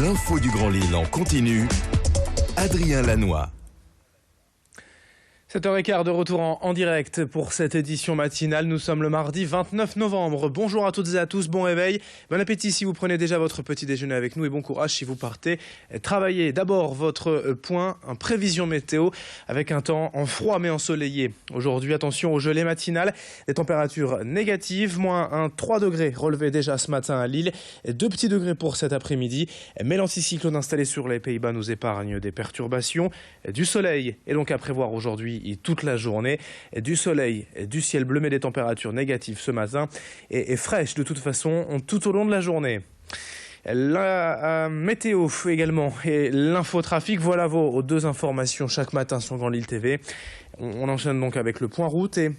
L'info du Grand Lille en continu. Adrien Lanois. 7h15 de retour en direct pour cette édition matinale. Nous sommes le mardi 29 novembre. Bonjour à toutes et à tous, bon réveil, bon appétit si vous prenez déjà votre petit déjeuner avec nous et bon courage si vous partez travailler. D'abord votre point, en prévision météo avec un temps en froid mais ensoleillé. Aujourd'hui, attention aux gelées matinales, des températures négatives, moins 3 degrés relevés déjà ce matin à Lille, 2 petits degrés pour cet après-midi. Mais l'anticyclone installé sur les Pays-Bas nous épargne des perturbations, du soleil et donc à prévoir aujourd'hui toute la journée, du soleil, du ciel bleu mais des températures négatives ce matin et fraîches de toute façon tout au long de la journée. La météo également et l'infotrafic, voilà vos deux informations chaque matin sur Grand Lille TV. On enchaîne donc avec le point route et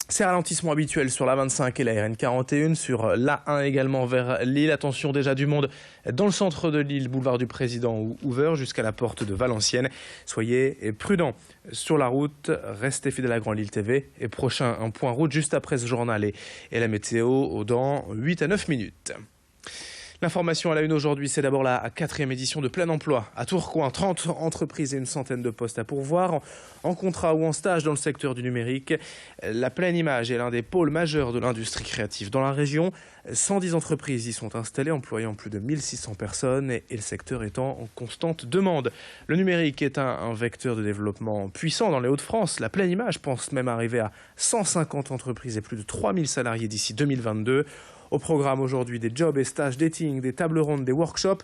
ces ralentissements habituels sur la 25 et la RN41, sur l'A1 également vers Lille. Attention, déjà du monde dans le centre de Lille, boulevard du Président ouvert jusqu'à la porte de Valenciennes. Soyez prudents sur la route, restez fidèles à Grand Lille TV. Et prochain, un point route juste après ce journal et la météo dans 8 à 9 minutes. L'information à la une aujourd'hui, c'est d'abord la 4e édition de Plein Emploi à Tourcoing. 30 entreprises et une centaine de postes à pourvoir, en contrat ou en stage dans le secteur du numérique. La Pleine Image est l'un des pôles majeurs de l'industrie créative dans la région. 110 entreprises y sont installées, employant plus de 1600 personnes et le secteur étant en constante demande. Le numérique est un vecteur de développement puissant dans les Hauts-de-France. La Pleine Image pense même arriver à 150 entreprises et plus de 3000 salariés d'ici 2022. Au programme aujourd'hui des jobs et stages dating, des tables rondes, des workshops,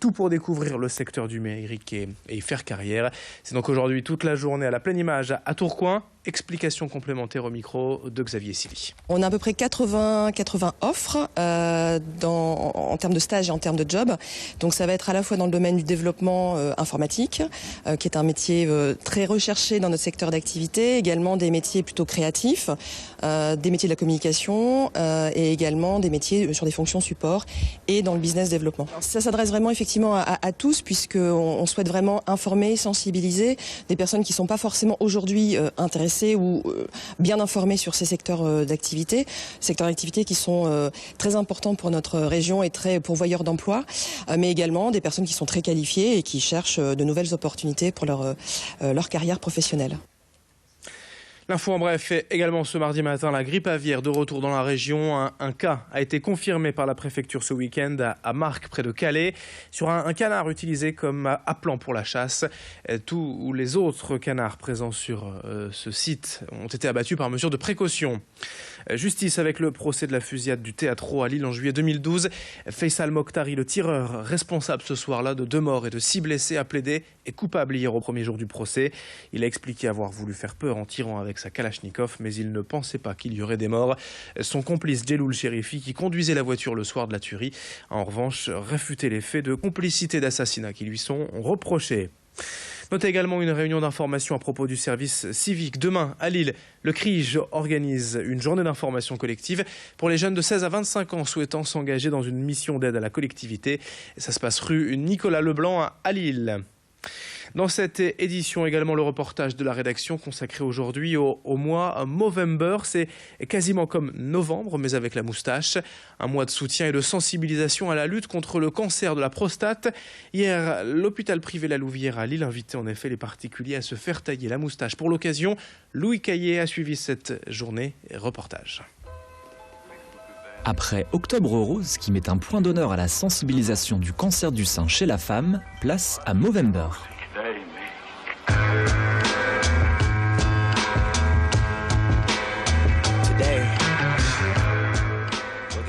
tout pour découvrir le secteur du numérique et y faire carrière. C'est donc aujourd'hui toute la journée à la Pleine Image à Tourcoing. Explication complémentaire au micro de Xavier Silly. On a à peu près 80 offres en termes de stages et en termes de jobs. Donc ça va être à la fois dans le domaine du développement informatique, qui est un métier très recherché dans notre secteur d'activité, également des métiers plutôt créatifs, des métiers de la communication et également des métiers sur des fonctions support et dans le business développement. Alors, ça s'adresse vraiment effectivement à tous, puisqu'on souhaite vraiment informer, sensibiliser des personnes qui ne sont pas forcément aujourd'hui intéressées ou bien informés sur ces secteurs d'activité qui sont très importants pour notre région et très pourvoyeurs d'emplois, mais également des personnes qui sont très qualifiées et qui cherchent de nouvelles opportunités pour leur carrière professionnelle. L'info en bref, également ce mardi matin, la grippe aviaire de retour dans la région. Un cas a été confirmé par la préfecture ce week-end à Marques, près de Calais, sur un canard utilisé comme appelant pour la chasse. Tous les autres canards présents sur ce site ont été abattus par mesure de précaution. Justice avec le procès de la fusillade du Théâtro à Lille en juillet 2012. Faisal Mokhtari, le tireur responsable ce soir-là de 2 morts et de 6 blessés, a plaidé et coupable hier au premier jour du procès. Il a expliqué avoir voulu faire peur en tirant avec sa Kalachnikov, mais il ne pensait pas qu'il y aurait des morts. Son complice Djeloul Chérifi, qui conduisait la voiture le soir de la tuerie, a en revanche réfuté les faits de complicité d'assassinat qui lui sont reprochés. Notez également une réunion d'information à propos du service civique. Demain, à Lille, le CRIJ organise une journée d'information collective pour les jeunes de 16 à 25 ans souhaitant s'engager dans une mission d'aide à la collectivité. Ça se passe rue Nicolas Leblanc à Lille. Dans cette édition également, le reportage de la rédaction consacré aujourd'hui au mois Movember. C'est quasiment comme novembre, mais avec la moustache. Un mois de soutien et de sensibilisation à la lutte contre le cancer de la prostate. Hier, l'hôpital privé La Louvière à Lille invitait en effet les particuliers à se faire tailler la moustache. Pour l'occasion, Louis Caillé a suivi cette journée. Reportage. Après Octobre Rose, qui met un point d'honneur à la sensibilisation du cancer du sein chez la femme, place à Movember.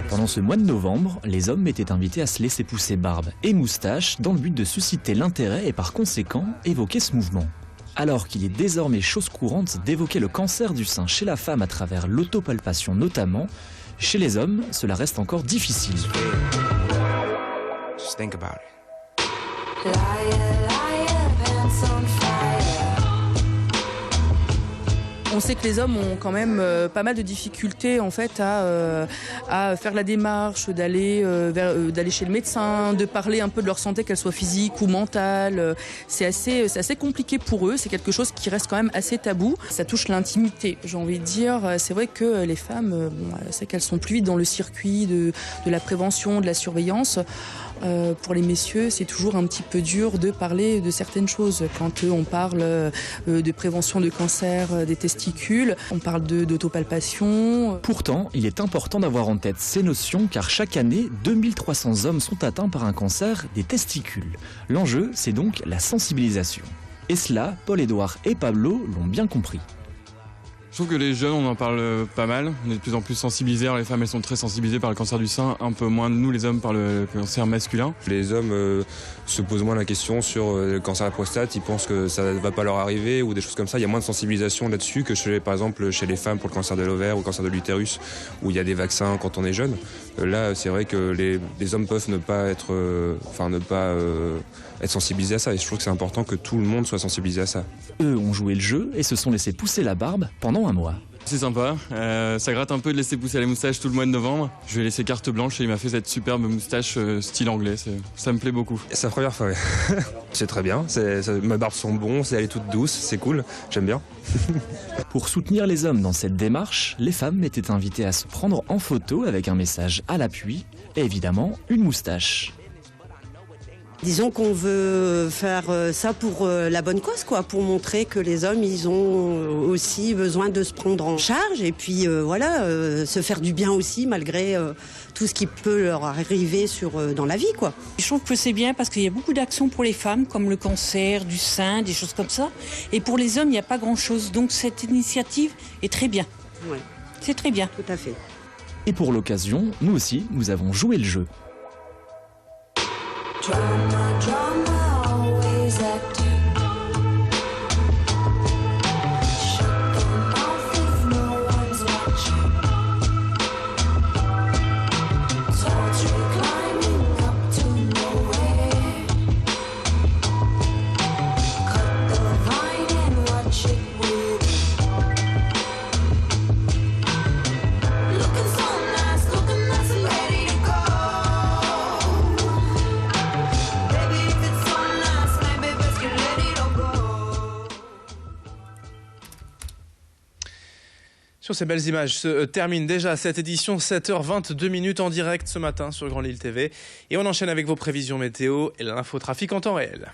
Pendant ce mois de novembre, les hommes étaient invités à se laisser pousser barbe et moustache dans le but de susciter l'intérêt et par conséquent évoquer ce mouvement. Alors qu'il est désormais chose courante d'évoquer le cancer du sein chez la femme à travers l'autopalpation notamment, chez les hommes, cela reste encore difficile. Just think about it. On sait que les hommes ont quand même pas mal de difficultés en fait à faire la démarche, d'aller chez le médecin, de parler un peu de leur santé, qu'elle soit physique ou mentale. C'est assez compliqué pour eux. C'est quelque chose qui reste quand même assez tabou. Ça touche l'intimité, j'ai envie de dire. C'est vrai que les femmes, c'est qu'elles sont plus vite dans le circuit de la prévention, de la surveillance. Pour les messieurs, c'est toujours un petit peu dur de parler de certaines choses. Quand on parle de prévention de cancer des testicules, on parle d'autopalpation. Pourtant, il est important d'avoir en tête ces notions car chaque année, 2300 hommes sont atteints par un cancer des testicules. L'enjeu, c'est donc la sensibilisation. Et cela, Paul-Édouard et Pablo l'ont bien compris. Je trouve que les jeunes, on en parle pas mal. On est de plus en plus sensibilisés. Alors les femmes, elles sont très sensibilisées par le cancer du sein, un peu moins nous, les hommes, par le cancer masculin. Les hommes se posent moins la question sur le cancer de la prostate. Ils pensent que ça ne va pas leur arriver ou des choses comme ça. Il y a moins de sensibilisation là-dessus que par exemple chez les femmes pour le cancer de l'ovaire ou le cancer de l'utérus, où il y a des vaccins quand on est jeune. Là, c'est vrai que les hommes peuvent ne pas être sensibilisés à ça. Et je trouve que c'est important que tout le monde soit sensibilisé à ça. Eux ont joué le jeu et se sont laissés pousser la barbe pendant un mois. C'est sympa, ça gratte un peu de laisser pousser les moustaches tout le mois de novembre. Je lui ai laissé carte blanche et il m'a fait cette superbe moustache style anglais, ça me plaît beaucoup. C'est la première fois, oui. C'est très bien, mes barbes sont bonnes, elle est toute douce, c'est cool, j'aime bien. Pour soutenir les hommes dans cette démarche, les femmes étaient invitées à se prendre en photo avec un message à l'appui et évidemment une moustache. Disons qu'on veut faire ça pour la bonne cause, quoi, pour montrer que les hommes, ils ont aussi besoin de se prendre en charge et puis se faire du bien aussi malgré tout ce qui peut leur arriver dans la vie, quoi. Je trouve que c'est bien parce qu'il y a beaucoup d'actions pour les femmes, comme le cancer du sein, des choses comme ça. Et pour les hommes, il n'y a pas grand-chose. Donc cette initiative est très bien. Ouais. C'est très bien. Tout à fait. Et pour l'occasion, nous aussi, nous avons joué le jeu. Drama, drama, always acting. Shut them off if no one's watching. Tall tree climbing up to nowhere. Cut the vine and watch it wither. Looking nice and ready to go. Sur ces belles images se termine déjà cette édition, 7h22 en direct ce matin sur Grand Lille TV. Et on enchaîne avec vos prévisions météo et l'infotrafic en temps réel.